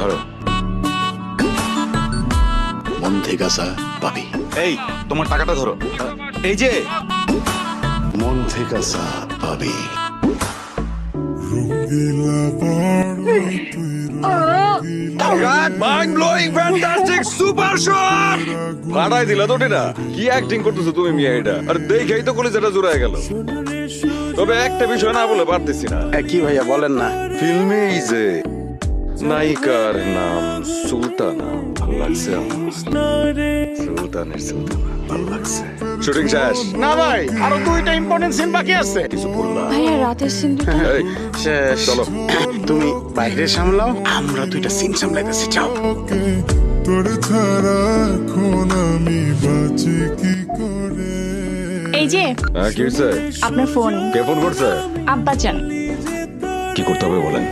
ধরো। মন থেকে আসা পাবি। এই তোমার টাকাটা ধরো। এই যে মন থেকে আসা পাবি। Mind blowing fantastic super shot ফাটাই দিলা তো এটা। কি অ্যাক্টিং করতেছো তুমি মিয়া এটা? আর দেখেই তো কলিজাটা জোড়ায় গেল। তবে একটা বিষয় না বলে পারতেছি না। কি ভাইয়া বলেন না। ফিল্মে এই যে নায়িকার নাম সুলতানা, ভালো লাগছে আমার। সুলতানা ভালো লাগছে। শুটিং শেষ? না ভাই, আরো 2টা ইম্পর্টেন্ট সিন বাকি আছে। কিছু বললা? ভাইয়া রাতের সিনটা এই শেষ। চলো। তুমি বাইরে সামলাও, আমরা 2টা সিন সামলাইতেছি। যাও। তোর ছাড়া এখন আমি বাঁচি কি করে? এই যে হ্যাঁ কি হয়েছে? আপনার ফোন। কে ফোন করছে? আব্বাজান। কি করতে হবে বলেন?